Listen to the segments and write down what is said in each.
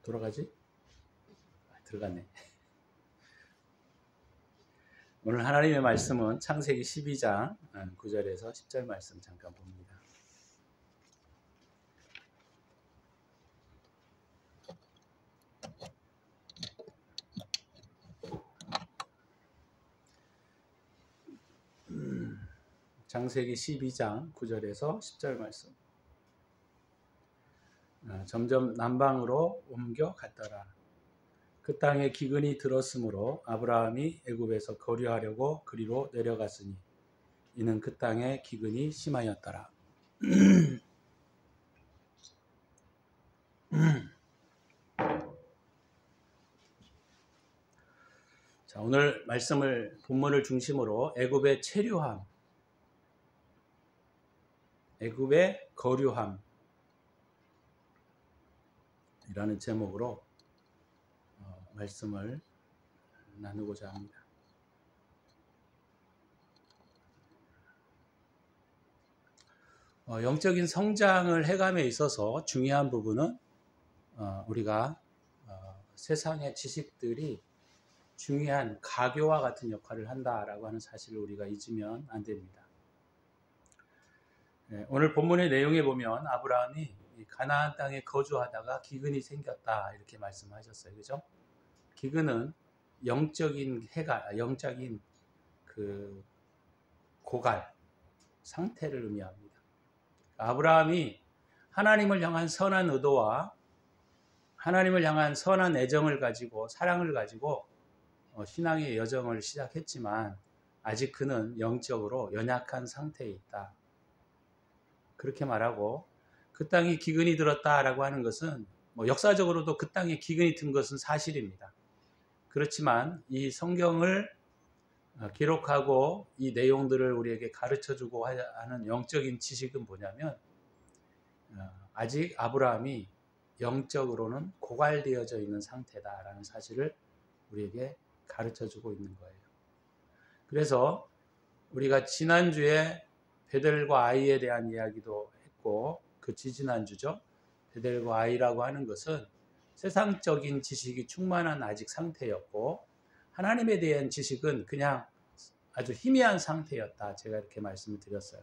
돌아가지? 들어갔네. 오늘 하나님의 말씀은 창세기 12장 9절에서 10절 말씀 잠깐 봅니다. 창세기 12장 9절에서 10절 말씀. 점점 남방으로 옮겨갔더라. 그 땅에 기근이 들었으므로 아브라함이 애굽에서 거류하려고 그리로 내려갔으니 이는 그 땅에 기근이 심하였더라. 자, 오늘 말씀을 본문을 중심으로 애굽의 체류함, 애굽의 거류함 이라는 제목으로 말씀을 나누고자 합니다. 영적인 성장을 해감에 있어서 중요한 부분은 우리가 세상의 지식들이 중요한 가교와 같은 역할을 한다라고 하는 사실을 우리가 잊으면 안 됩니다. 오늘 본문의 내용에 보면 아브라함이 가나안 땅에 거주하다가 기근이 생겼다 이렇게 말씀하셨어요. 그죠? 기근은 영적인 해가, 영적인 그 고갈 상태를 의미합니다. 아브라함이 하나님을 향한 선한 의도와 하나님을 향한 선한 애정을 가지고 사랑을 가지고 신앙의 여정을 시작했지만 아직 그는 영적으로 연약한 상태에 있다. 그렇게 말하고 그 땅에 기근이 들었다라고 하는 것은 역사적으로도 그 땅에 기근이 든 것은 사실입니다. 그렇지만 이 성경을 기록하고 이 내용들을 우리에게 가르쳐주고 하는 영적인 지식은 뭐냐면 아직 아브라함이 영적으로는 고갈되어져 있는 상태다라는 사실을 우리에게 가르쳐주고 있는 거예요. 그래서 우리가 지난주에 베델과 아이에 대한 이야기도 했고 그 지지난주죠. 베델과 아이라고 하는 것은 세상적인 지식이 충만한 아직 상태였고 하나님에 대한 지식은 그냥 아주 희미한 상태였다. 제가 이렇게 말씀을 드렸어요.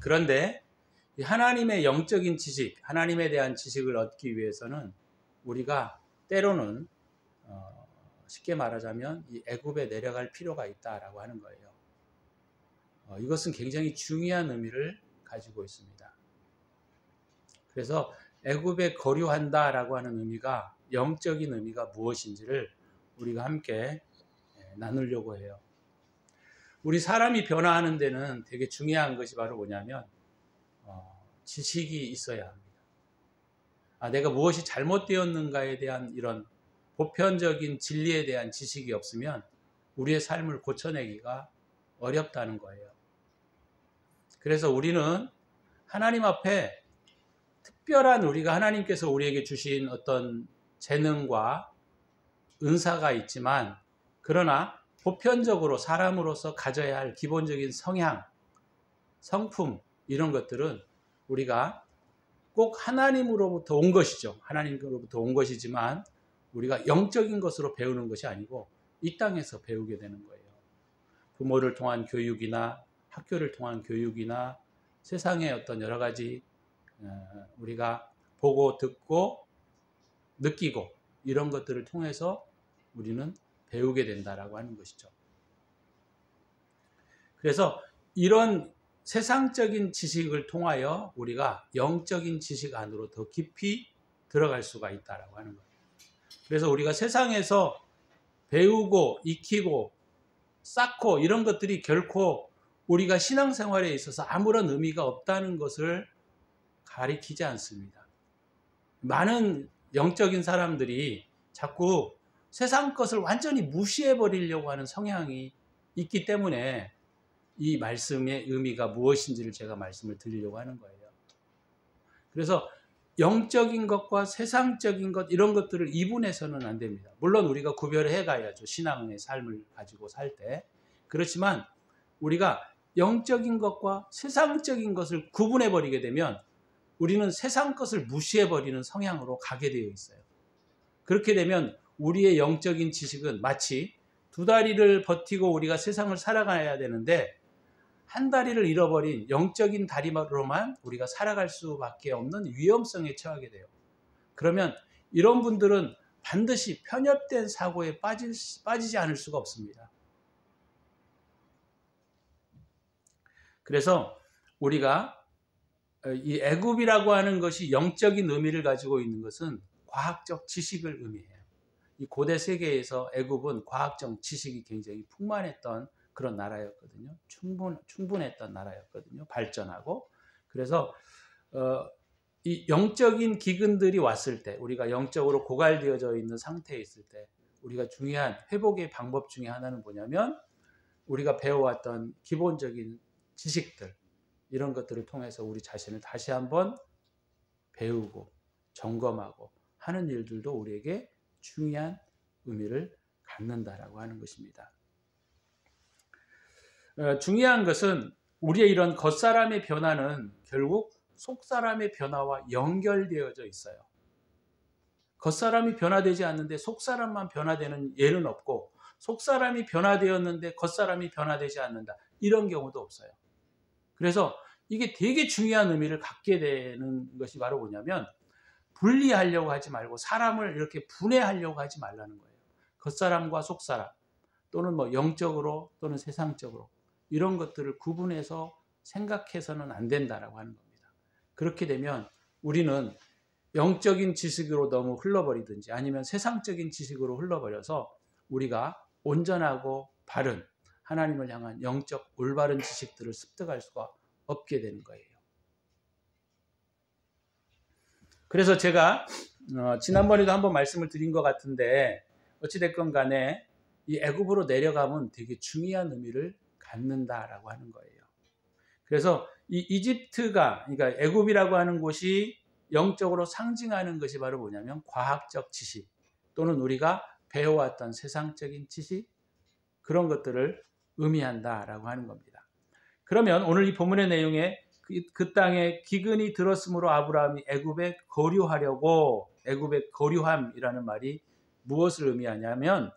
그런데 하나님의 영적인 지식, 하나님에 대한 지식을 얻기 위해서는 우리가 때로는 쉽게 말하자면 이 애굽에 내려갈 필요가 있다라고 하는 거예요. 이것은 굉장히 중요한 의미를 가지고 있습니다. 그래서 애굽에 거류한다라고 하는 의미가 영적인 의미가 무엇인지를 우리가 함께 나누려고 해요. 우리 사람이 변화하는 데는 되게 중요한 것이 바로 뭐냐면 지식이 있어야 합니다. 내가 무엇이 잘못되었는가에 대한 이런 보편적인 진리에 대한 지식이 없으면 우리의 삶을 고쳐내기가 어렵다는 거예요. 그래서 우리는 하나님 앞에 특별한 우리가 하나님께서 우리에게 주신 어떤 재능과 은사가 있지만 그러나 보편적으로 사람으로서 가져야 할 기본적인 성향, 성품 이런 것들은 우리가 꼭 하나님으로부터 온 것이죠. 하나님으로부터 온 것이지만 우리가 영적인 것으로 배우는 것이 아니고 이 땅에서 배우게 되는 거예요. 부모를 통한 교육이나 학교를 통한 교육이나 세상의 어떤 여러 가지 우리가 보고 듣고 느끼고 이런 것들을 통해서 우리는 배우게 된다라고 하는 것이죠. 그래서 이런 세상적인 지식을 통하여 우리가 영적인 지식 안으로 더 깊이 들어갈 수가 있다라고 하는 거예요. 그래서 우리가 세상에서 배우고 익히고 쌓고 이런 것들이 결코 우리가 신앙생활에 있어서 아무런 의미가 없다는 것을 가리키지 않습니다. 많은 영적인 사람들이 자꾸 세상 것을 완전히 무시해버리려고 하는 성향이 있기 때문에 이 말씀의 의미가 무엇인지를 제가 말씀을 드리려고 하는 거예요. 그래서 영적인 것과 세상적인 것 이런 것들을 이분해서는 안 됩니다. 물론 우리가 구별해 가야죠. 신앙의 삶을 가지고 살 때. 그렇지만 우리가 영적인 것과 세상적인 것을 구분해 버리게 되면 우리는 세상 것을 무시해버리는 성향으로 가게 되어 있어요. 그렇게 되면 우리의 영적인 지식은 마치 두 다리를 버티고 우리가 세상을 살아가야 되는데 한 다리를 잃어버린 영적인 다리로만 우리가 살아갈 수밖에 없는 위험성에 처하게 돼요. 그러면 이런 분들은 반드시 편협된 사고에 빠지지 않을 수가 없습니다. 그래서 우리가 이 애굽이라고 하는 것이 영적인 의미를 가지고 있는 것은 과학적 지식을 의미해요. 이 고대 세계에서 애굽은 과학적 지식이 굉장히 풍만했던 그런 나라였거든요. 충분했던 나라였거든요. 발전하고. 그래서 이 영적인 기근들이 왔을 때, 우리가 영적으로 고갈되어져 있는 상태에 있을 때 우리가 중요한 회복의 방법 중에 하나는 뭐냐면 우리가 배워왔던 기본적인 지식들, 이런 것들을 통해서 우리 자신을 다시 한번 배우고 점검하고 하는 일들도 우리에게 중요한 의미를 갖는다라고 하는 것입니다. 중요한 것은 우리의 이런 겉사람의 변화는 결국 속사람의 변화와 연결되어져 있어요. 겉사람이 변화되지 않는데 속사람만 변화되는 예는 없고, 속사람이 변화되었는데 겉사람이 변화되지 않는다, 이런 경우도 없어요. 그래서 이게 되게 중요한 의미를 갖게 되는 것이 바로 뭐냐면, 분리하려고 하지 말고 사람을 이렇게 분해하려고 하지 말라는 거예요. 겉사람과 속사람, 또는 뭐 영적으로 또는 세상적으로, 이런 것들을 구분해서 생각해서는 안 된다라고 하는 겁니다. 그렇게 되면 우리는 영적인 지식으로 너무 흘러버리든지 아니면 세상적인 지식으로 흘러버려서 우리가 온전하고 바른 하나님을 향한 영적 올바른 지식들을 습득할 수가 없게 되는 거예요. 그래서 제가 지난번에도 한번 말씀을 드린 것 같은데, 어찌됐건 간에 이 애굽으로 내려가면 되게 중요한 의미를 갖는다라고 하는 거예요. 그래서 이 이집트가, 그러니까 애굽이라고 하는 곳이 영적으로 상징하는 것이 바로 뭐냐면 과학적 지식, 또는 우리가 배워왔던 세상적인 지식, 그런 것들을 의미한다라고 하는 겁니다. 그러면 오늘 이 본문의 내용에 그 땅에 기근이 들었으므로 아브라함이 애굽에 거류하려고, 애굽의 거류함이라는 말이 무엇을 의미하냐면,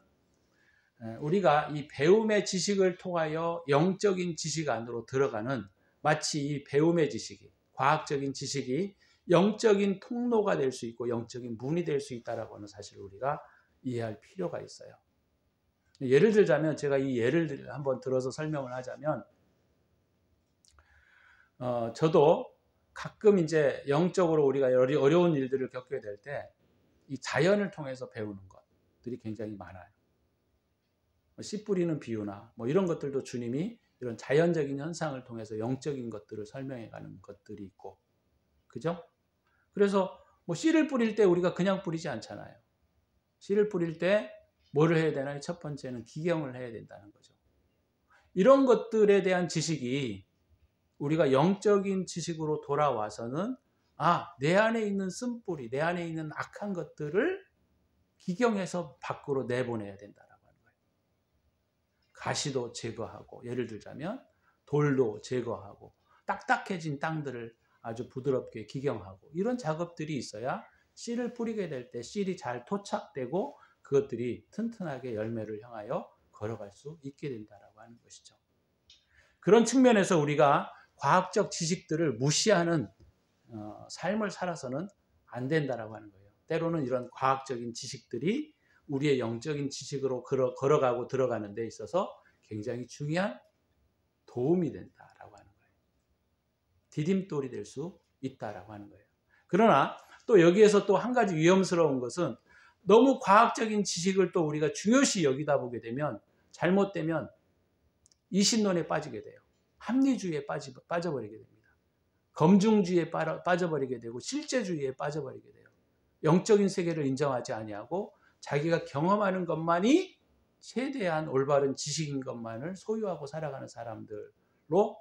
우리가 이 배움의 지식을 통하여 영적인 지식 안으로 들어가는, 마치 이 배움의 지식이, 과학적인 지식이 영적인 통로가 될 수 있고 영적인 문이 될 수 있다라고 하는 사실을 우리가 이해할 필요가 있어요. 예를 들자면, 제가 이 예를 한번 들어서 설명을 하자면, 저도 가끔 이제 영적으로 우리가 어려운 일들을 겪게 될 때 이 자연을 통해서 배우는 것들이 굉장히 많아요. 씨 뿌리는 비유나 뭐 이런 것들도 주님이 이런 자연적인 현상을 통해서 영적인 것들을 설명해 가는 것들이 있고, 그죠? 그래서 뭐 씨를 뿌릴 때 우리가 그냥 뿌리지 않잖아요. 씨를 뿌릴 때 뭐를 해야 되나요? 첫 번째는 기경을 해야 된다는 거죠. 이런 것들에 대한 지식이 우리가 영적인 지식으로 돌아와서는, 내 안에 있는 쓴뿌리, 내 안에 있는 악한 것들을 기경해서 밖으로 내보내야 된다라고 하는 거예요. 가시도 제거하고, 예를 들자면 돌도 제거하고, 딱딱해진 땅들을 아주 부드럽게 기경하고, 이런 작업들이 있어야 씨를 뿌리게 될 때 씨를 잘 토착되고 그것들이 튼튼하게 열매를 향하여 걸어갈 수 있게 된다라고 하는 것이죠. 그런 측면에서 우리가 과학적 지식들을 무시하는 삶을 살아서는 안 된다라고 하는 거예요. 때로는 이런 과학적인 지식들이 우리의 영적인 지식으로 걸어가고 들어가는 데 있어서 굉장히 중요한 도움이 된다라고 하는 거예요. 디딤돌이 될 수 있다라고 하는 거예요. 그러나 또 여기에서 또 한 가지 위험스러운 것은, 너무 과학적인 지식을 또 우리가 중요시 여기다 보게 되면, 잘못되면 이신론에 빠지게 돼요. 합리주의에 빠져버리게 됩니다. 검증주의에 빠져버리게 되고 실제주의에 빠져버리게 돼요. 영적인 세계를 인정하지 아니하고 자기가 경험하는 것만이 최대한 올바른 지식인 것만을 소유하고 살아가는 사람들로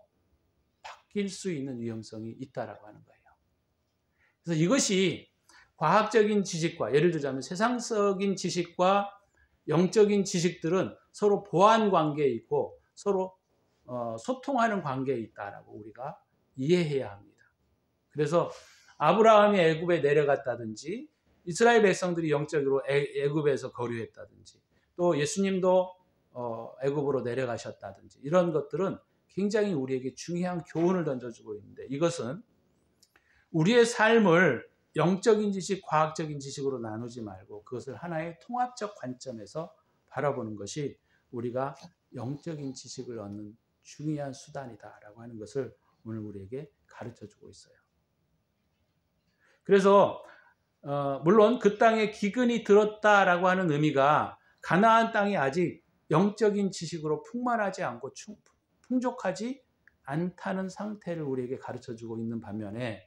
바뀔 수 있는 위험성이 있다라고 하는 거예요. 그래서 이것이 과학적인 지식과, 예를 들자면 세상적인 지식과 영적인 지식들은 서로 보완 관계에 있고 서로 소통하는 관계에 있다라고 우리가 이해해야 합니다. 그래서 아브라함이 애굽에 내려갔다든지 이스라엘 백성들이 영적으로 애굽에서 거류했다든지 또 예수님도 애굽으로 내려가셨다든지 이런 것들은 굉장히 우리에게 중요한 교훈을 던져주고 있는데 이것은 우리의 삶을 영적인 지식, 과학적인 지식으로 나누지 말고 그것을 하나의 통합적 관점에서 바라보는 것이 우리가 영적인 지식을 얻는 중요한 수단이다라고 하는 것을 오늘 우리에게 가르쳐주고 있어요. 그래서 물론 그 땅에 기근이 들었다라고 하는 의미가 가나안 땅이 아직 영적인 지식으로 풍만하지 않고 풍족하지 않다는 상태를 우리에게 가르쳐주고 있는 반면에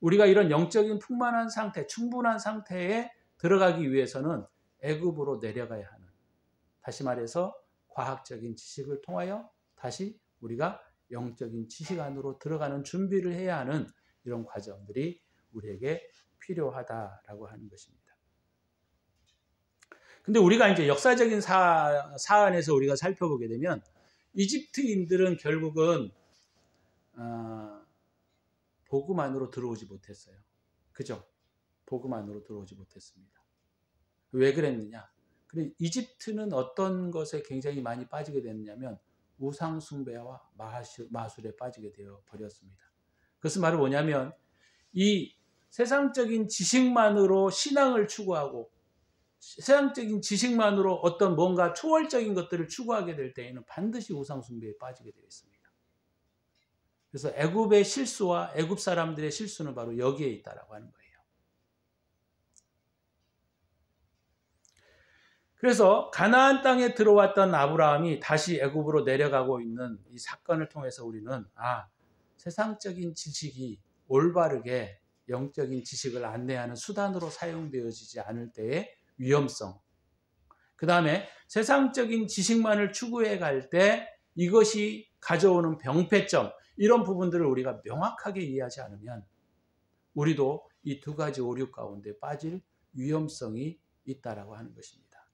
우리가 이런 영적인 풍만한 상태, 충분한 상태에 들어가기 위해서는 애굽으로 내려가야 하는, 다시 말해서 과학적인 지식을 통하여 다시 우리가 영적인 지식 안으로 들어가는 준비를 해야 하는 이런 과정들이 우리에게 필요하다라고 하는 것입니다. 근데 우리가 이제 역사적인 사안에서 우리가 살펴보게 되면 이집트인들은 결국은 복음 안으로 들어오지 못했어요. 그죠? 복음 안으로 들어오지 못했습니다. 왜 그랬느냐? 이집트는 어떤 것에 굉장히 많이 빠지게 됐느냐면 우상 숭배와 마술에 빠지게 되어 버렸습니다. 그것은 바로 뭐냐면 이 세상적인 지식만으로 신앙을 추구하고 세상적인 지식만으로 어떤 뭔가 초월적인 것들을 추구하게 될 때에는 반드시 우상 숭배에 빠지게 되어 있습니다. 그래서 애굽의 실수와 애굽 사람들의 실수는 바로 여기에 있다라고 하는 거예요. 그래서 가나안 땅에 들어왔던 아브라함이 다시 애굽으로 내려가고 있는 이 사건을 통해서 우리는 세상적인 지식이 올바르게 영적인 지식을 안내하는 수단으로 사용되어지지 않을 때의 위험성, 그 다음에 세상적인 지식만을 추구해 갈 때 이것이 가져오는 병폐점, 이런 부분들을 우리가 명확하게 이해하지 않으면 우리도 이 두 가지 오류 가운데 빠질 위험성이 있다라고 하는 것입니다.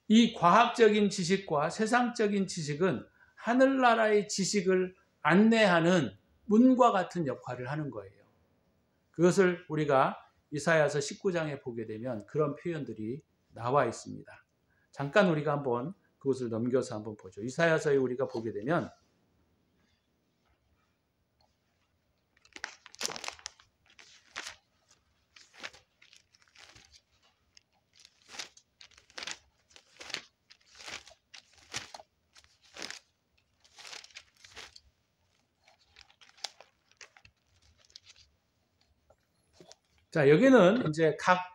이 과학적인 지식과 세상적인 지식은 하늘나라의 지식을 안내하는 문과 같은 역할을 하는 거예요. 그것을 우리가 이사야서 19장에 보게 되면 그런 표현들이 나와 있습니다. 잠깐 우리가 한번 그것을 넘겨서 한번 보죠. 이사야서에 우리가 보게 되면 자, 여기는 이제 각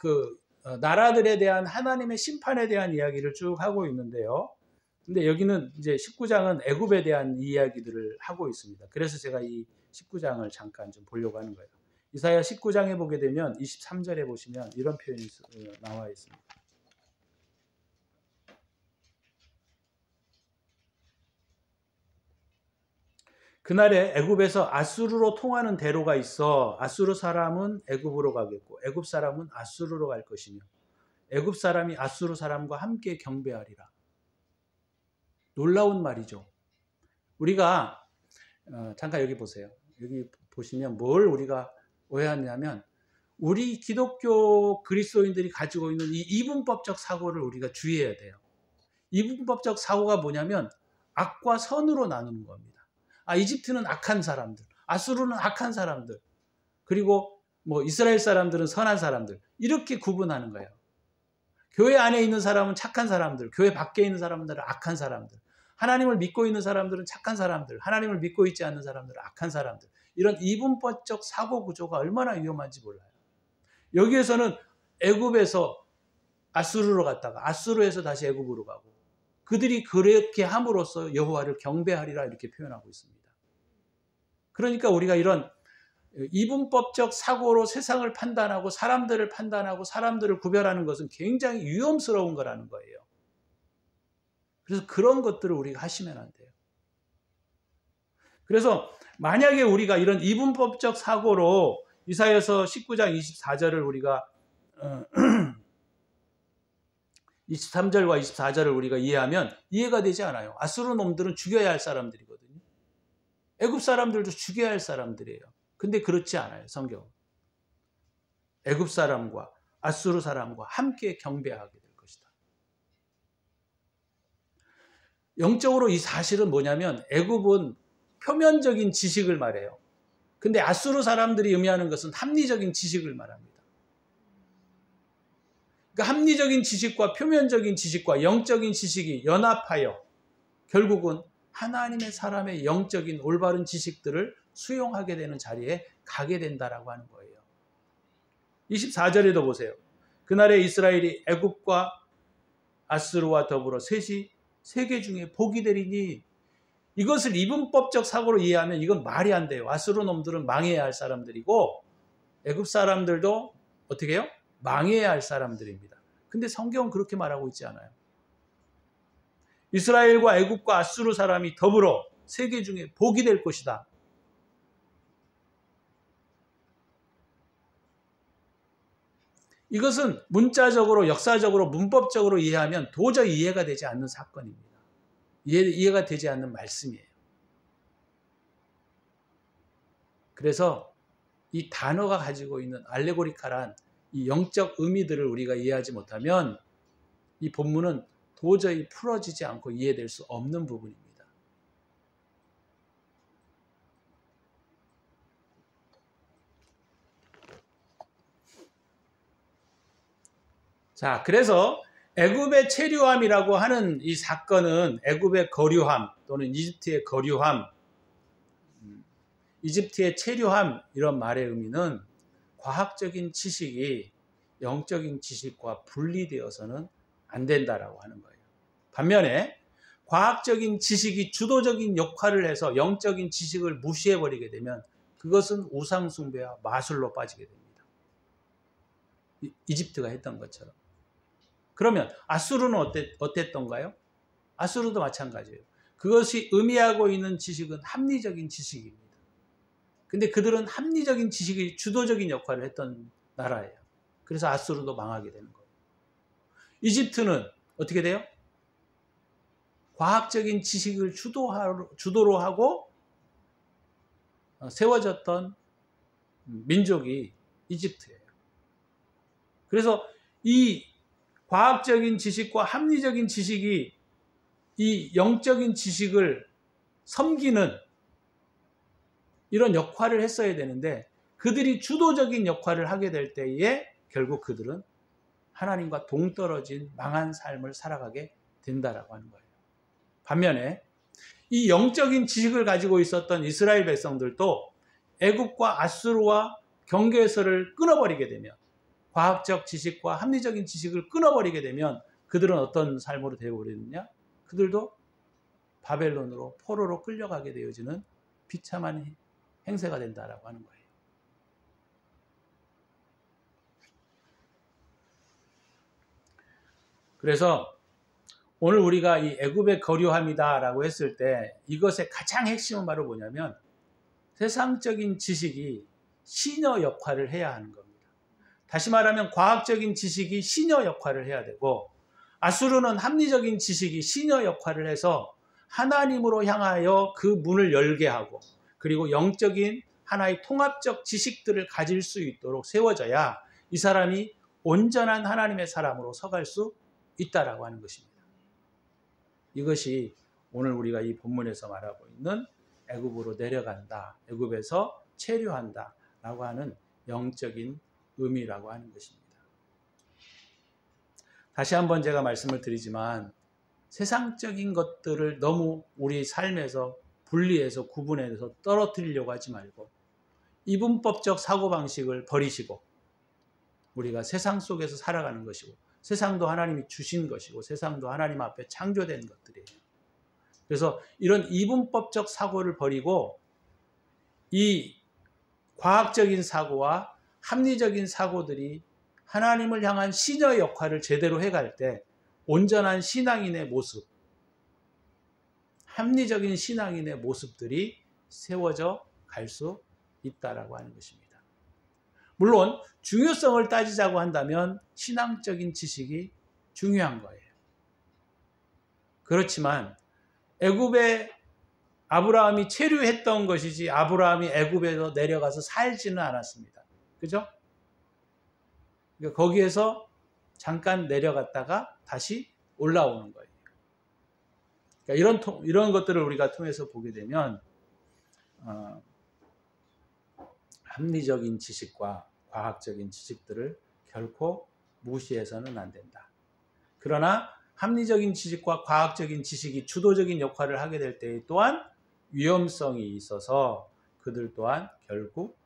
나라들에 대한 하나님의 심판에 대한 이야기를 쭉 하고 있는데요. 근데 여기는 이제 19장은 애굽에 대한 이야기들을 하고 있습니다. 그래서 제가 이 19장을 잠깐 좀 보려고 하는 거예요. 이사야 19장에 보게 되면 23절에 보시면 이런 표현이 나와 있습니다. 그날에 애굽에서 아수르로 통하는 대로가 있어 아수르 사람은 애굽으로 가겠고 애굽 사람은 아수르로 갈 것이며 애굽 사람이 아수르 사람과 함께 경배하리라. 놀라운 말이죠. 우리가 잠깐 여기 보세요. 여기 보시면 뭘 우리가 오해하냐면 우리 기독교 그리스도인들이 가지고 있는 이 이분법적 사고를 우리가 주의해야 돼요. 이분법적 사고가 뭐냐면 악과 선으로 나누는 겁니다. 이집트는 악한 사람들, 아수르는 악한 사람들, 그리고 이스라엘 사람들은 선한 사람들, 이렇게 구분하는 거예요. 교회 안에 있는 사람은 착한 사람들, 교회 밖에 있는 사람들은 악한 사람들, 하나님을 믿고 있는 사람들은 착한 사람들, 하나님을 믿고 있지 않는 사람들은 악한 사람들, 이런 이분법적 사고 구조가 얼마나 위험한지 몰라요. 여기에서는 애굽에서 아수르로 갔다가 아수르에서 다시 애굽으로 가고 그들이 그렇게 함으로써 여호와를 경배하리라 이렇게 표현하고 있습니다. 그러니까 우리가 이런 이분법적 사고로 세상을 판단하고 사람들을 판단하고 사람들을 구별하는 것은 굉장히 위험스러운 거라는 거예요. 그래서 그런 것들을 우리가 하시면 안 돼요. 그래서 만약에 우리가 이런 이분법적 사고로 이사야서 19장 24절을 우리가 23절과 24절을 우리가 이해하면 이해가 되지 않아요. 아수르 놈들은 죽여야 할 사람들이거든요. 애굽 사람들도 죽여야 할 사람들이에요. 근데 그렇지 않아요, 성경은. 애굽 사람과 아수르 사람과 함께 경배하게 될 것이다. 영적으로 이 사실은 뭐냐면 애굽은 표면적인 지식을 말해요. 근데 아수르 사람들이 의미하는 것은 합리적인 지식을 말합니다. 그러니까 합리적인 지식과 표면적인 지식과 영적인 지식이 연합하여 결국은 하나님의 사람의 영적인 올바른 지식들을 수용하게 되는 자리에 가게 된다라고 하는 거예요. 24절에도 보세요. 그날에 이스라엘이 애굽과 아수르와 더불어 셋이 세계 중에 복이 되리니, 이것을 이분법적 사고로 이해하면 이건 말이 안 돼요. 아수르 놈들은 망해야 할 사람들이고 애굽 사람들도 어떻게 해요? 망해야 할 사람들입니다. 근데 성경은 그렇게 말하고 있지 않아요. 이스라엘과 애굽과 아수르 사람이 더불어 세계 중에 복이 될 것이다. 이것은 문자적으로, 역사적으로, 문법적으로 이해하면 도저히 이해가 되지 않는 사건입니다. 이해가 되지 않는 말씀이에요. 그래서 이 단어가 가지고 있는 알레고리칼한 이 영적 의미들을 우리가 이해하지 못하면 이 본문은 도저히 풀어지지 않고 이해될 수 없는 부분입니다. 자, 그래서 애굽의 체류함이라고 하는 이 사건은 애굽의 거류함 또는 이집트의 거류함, 이집트의 체류함, 이런 말의 의미는 과학적인 지식이 영적인 지식과 분리되어서는 안 된다라고 하는 거예요. 반면에 과학적인 지식이 주도적인 역할을 해서 영적인 지식을 무시해버리게 되면 그것은 우상숭배와 마술로 빠지게 됩니다. 이집트가 했던 것처럼. 그러면 아수르는 어땠던가요? 아수르도 마찬가지예요. 그것이 의미하고 있는 지식은 합리적인 지식입니다. 근데 그들은 합리적인 지식이 주도적인 역할을 했던 나라예요. 그래서 아수르도 망하게 되는 거예요. 이집트는 어떻게 돼요? 과학적인 지식을 주도로 하고 세워졌던 민족이 이집트예요. 그래서 이 과학적인 지식과 합리적인 지식이 이 영적인 지식을 섬기는 이런 역할을 했어야 되는데, 그들이 주도적인 역할을 하게 될 때에 결국 그들은 하나님과 동떨어진 망한 삶을 살아가게 된다라고 하는 거예요. 반면에 이 영적인 지식을 가지고 있었던 이스라엘 백성들도 애굽과 아수르와 경계에서를 끊어버리게 되면, 과학적 지식과 합리적인 지식을 끊어버리게 되면 그들은 어떤 삶으로 되어버리느냐? 그들도 바벨론으로, 포로로 끌려가게 되어지는 비참한 행세가 된다라고 하는 거예요. 그래서 오늘 우리가 이 애굽의 거류함이다라고 했을 때 이것의 가장 핵심은 바로 뭐냐면 세상적인 지식이 시녀 역할을 해야 하는 겁니다. 다시 말하면 과학적인 지식이 시녀 역할을 해야 되고, 아수르는 합리적인 지식이 시녀 역할을 해서 하나님으로 향하여 그 문을 열게 하고, 그리고 영적인 하나의 통합적 지식들을 가질 수 있도록 세워져야 이 사람이 온전한 하나님의 사람으로 서갈 수 있다라고 하는 것입니다. 이것이 오늘 우리가 이 본문에서 말하고 있는 애굽으로 내려간다, 애굽에서 체류한다 라고 하는 영적인 의미라고 하는 것입니다. 다시 한번 제가 말씀을 드리지만 세상적인 것들을 너무 우리 삶에서 분리해서 구분해서 떨어뜨리려고 하지 말고 이분법적 사고방식을 버리시고, 우리가 세상 속에서 살아가는 것이고 세상도 하나님이 주신 것이고 세상도 하나님 앞에 창조된 것들이에요. 그래서 이런 이분법적 사고를 버리고 이 과학적인 사고와 합리적인 사고들이 하나님을 향한 시녀의 역할을 제대로 해갈 때 온전한 신앙인의 모습, 합리적인 신앙인의 모습들이 세워져 갈 수 있다라고 하는 것입니다. 물론 중요성을 따지자고 한다면 신앙적인 지식이 중요한 거예요. 그렇지만 애굽의 아브라함이 체류했던 것이지 아브라함이 애굽에서 내려가서 살지는 않았습니다. 그죠? 그러니까 거기에서 잠깐 내려갔다가 다시 올라오는 거예요. 그러니까 이런 것들을 우리가 통해서 보게 되면 합리적인 지식과 과학적인 지식들을 결코 무시해서는 안 된다. 그러나 합리적인 지식과 과학적인 지식이 주도적인 역할을 하게 될 때 또한 위험성이 있어서 그들 또한 결국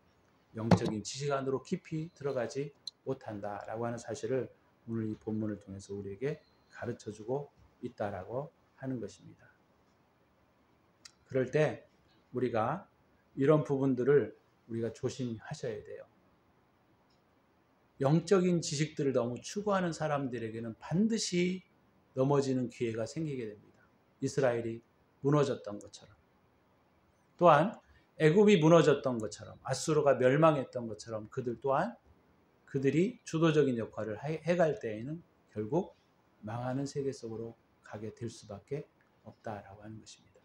영적인 지식 안으로 깊이 들어가지 못한다라고 하는 사실을 오늘 이 본문을 통해서 우리에게 가르쳐주고 있다라고 하는 것입니다. 그럴 때 우리가 이런 부분들을 우리가 조심하셔야 돼요. 영적인 지식들을 너무 추구하는 사람들에게는 반드시 넘어지는 기회가 생기게 됩니다. 이스라엘이 무너졌던 것처럼, 또한 애굽이 무너졌던 것처럼, 아수르가 멸망했던 것처럼 그들 또한 그들이 주도적인 역할을 해갈 때에는 결국 망하는 세계 속으로 가게 될 수밖에 없다라고 하는 것입니다.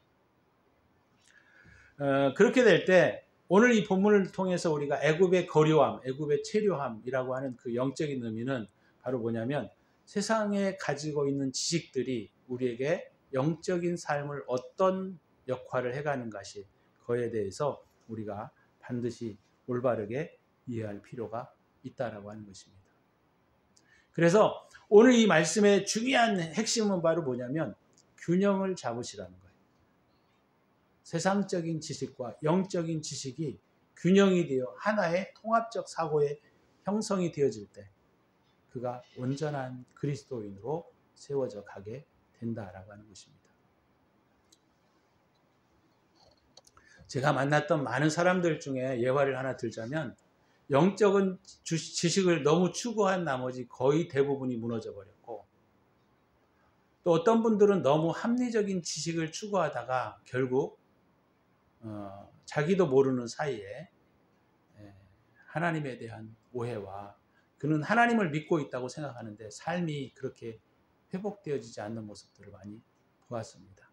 그렇게 될 때 오늘 이 본문을 통해서 우리가 애굽의 거류함, 애굽의 체류함이라고 하는 그 영적인 의미는 바로 뭐냐면 세상에 가지고 있는 지식들이 우리에게 영적인 삶을 어떤 역할을 해가는 것이 그에 대해서 우리가 반드시 올바르게 이해할 필요가 있다라고 하는 것입니다. 그래서 오늘 이 말씀의 중요한 핵심은 바로 뭐냐면 균형을 잡으시라는 거예요. 세상적인 지식과 영적인 지식이 균형이 되어 하나의 통합적 사고의 형성이 되어질 때 그가 온전한 그리스도인으로 세워져 가게 된다라고 하는 것입니다. 제가 만났던 많은 사람들 중에 예화를 하나 들자면 영적인 지식을 너무 추구한 나머지 거의 대부분이 무너져 버렸고, 또 어떤 분들은 너무 합리적인 지식을 추구하다가 결국 자기도 모르는 사이에 하나님에 대한 오해와 그는 하나님을 믿고 있다고 생각하는데 삶이 그렇게 회복되어지지 않는 모습들을 많이 보았습니다.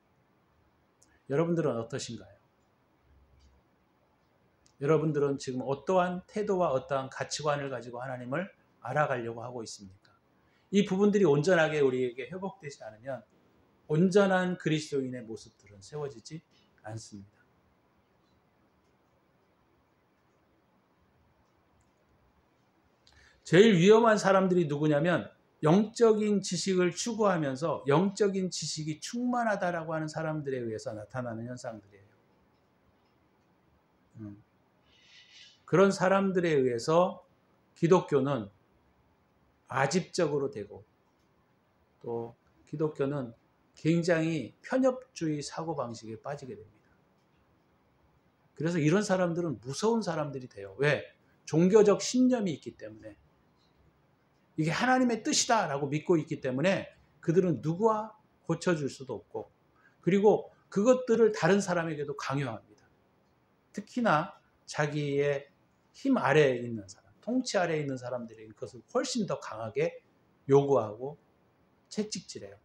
여러분들은 어떠신가요? 여러분들은 지금 어떠한 태도와 어떠한 가치관을 가지고 하나님을 알아가려고 하고 있습니까? 이 부분들이 온전하게 우리에게 회복되지 않으면 온전한 그리스도인의 모습들은 세워지지 않습니다. 제일 위험한 사람들이 누구냐면 영적인 지식을 추구하면서 영적인 지식이 충만하다라고 하는 사람들에 의해서 나타나는 현상들이에요. 그런 사람들에 의해서 기독교는 아집적으로 되고 또 기독교는 굉장히 편협주의 사고방식에 빠지게 됩니다. 그래서 이런 사람들은 무서운 사람들이 돼요. 왜? 종교적 신념이 있기 때문에, 이게 하나님의 뜻이다 라고 믿고 있기 때문에 그들은 누구와 고쳐줄 수도 없고, 그리고 그것들을 다른 사람에게도 강요합니다. 특히나 자기의 힘 아래에 있는 사람, 통치 아래에 있는 사람들이 그것을 훨씬 더 강하게 요구하고 채찍질해요.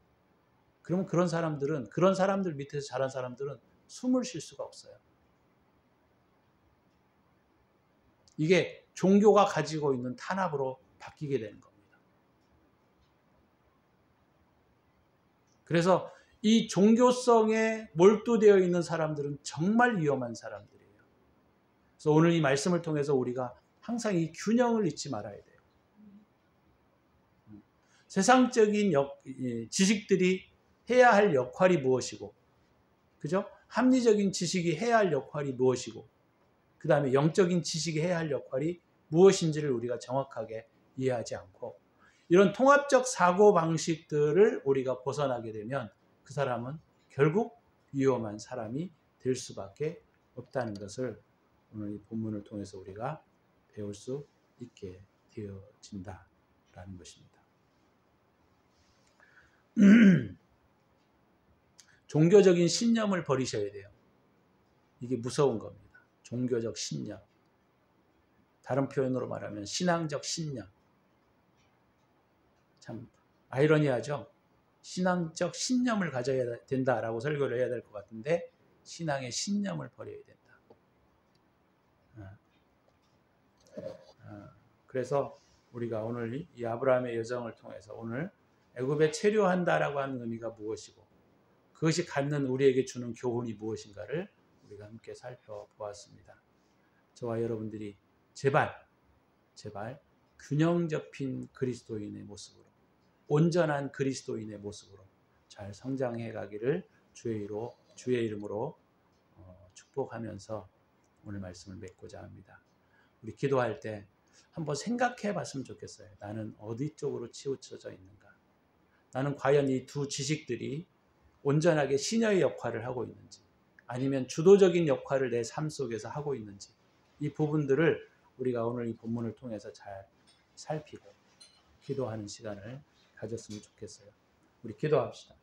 그러면 그런 사람들 밑에서 자란 사람들은 숨을 쉴 수가 없어요. 이게 종교가 가지고 있는 탄압으로 바뀌게 되는 겁니다. 그래서 이 종교성에 몰두되어 있는 사람들은 정말 위험한 사람들이에요. 그래서 오늘 이 말씀을 통해서 우리가 항상 이 균형을 잊지 말아야 돼요. 세상적인 지식들이 해야 할 역할이 무엇이고, 그죠? 합리적인 지식이 해야 할 역할이 무엇이고, 그 다음에 영적인 지식이 해야 할 역할이 무엇인지를 우리가 정확하게 이해하지 않고, 이런 통합적 사고방식들을 우리가 벗어나게 되면 그 사람은 결국 위험한 사람이 될 수밖에 없다는 것을 오늘 이 본문을 통해서 우리가 배울 수 있게 되어진다라는 것입니다. 종교적인 신념을 버리셔야 돼요. 이게 무서운 겁니다. 종교적 신념. 다른 표현으로 말하면 신앙적 신념. 참 아이러니하죠. 신앙적 신념을 가져야 된다라고 설교를 해야 될 것 같은데 신앙의 신념을 버려야 된다. 그래서 우리가 오늘 이 아브라함의 여정을 통해서 오늘 애굽에 체류한다라고 하는 의미가 무엇이고 그것이 갖는 우리에게 주는 교훈이 무엇인가를 우리가 함께 살펴보았습니다. 저와 여러분들이 제발 균형 잡힌 그리스도인의 모습으로 온전한 그리스도인의 모습으로 잘 성장해 가기를 주의 이름으로 축복하면서 오늘 말씀을 맺고자 합니다. 우리 기도할 때 한번 생각해 봤으면 좋겠어요. 나는 어디 쪽으로 치우쳐져 있는가? 나는 과연 이 두 지식들이 온전하게 시녀의 역할을 하고 있는지 아니면 주도적인 역할을 내 삶 속에서 하고 있는지 이 부분들을 우리가 오늘 이 본문을 통해서 잘 살피고 기도하는 시간을 가졌으면 좋겠어요. 우리 기도합시다.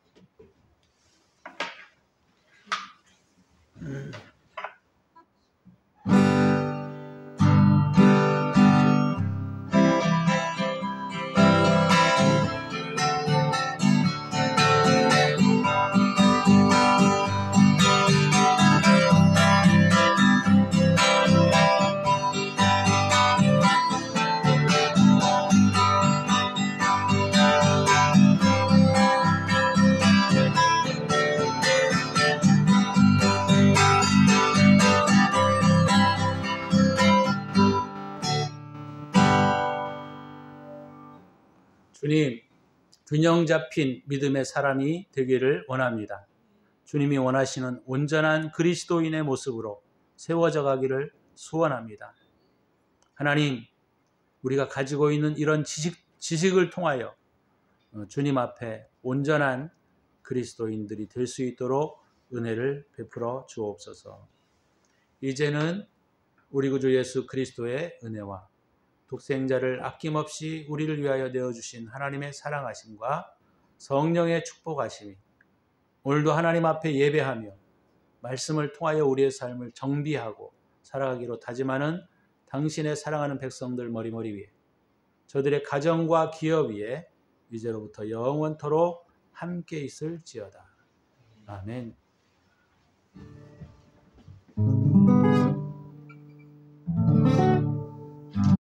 주님, 균형 잡힌 믿음의 사람이 되기를 원합니다. 주님이 원하시는 온전한 그리스도인의 모습으로 세워져 가기를 소원합니다. 하나님, 우리가 가지고 있는 이런 지식을 통하여 주님 앞에 온전한 그리스도인들이 될 수 있도록 은혜를 베풀어 주옵소서. 이제는 우리 구주 예수 그리스도의 은혜와 독생자를 아낌없이 우리를 위하여 내어주신 하나님의 사랑하심과 성령의 축복하심이 오늘도 하나님 앞에 예배하며 말씀을 통하여 우리의 삶을 정비하고 살아가기로 다짐하는 당신의 사랑하는 백성들 머리머리 위에 저들의 가정과 기업 위에 이제로부터 영원토록 함께 있을지어다. 아멘.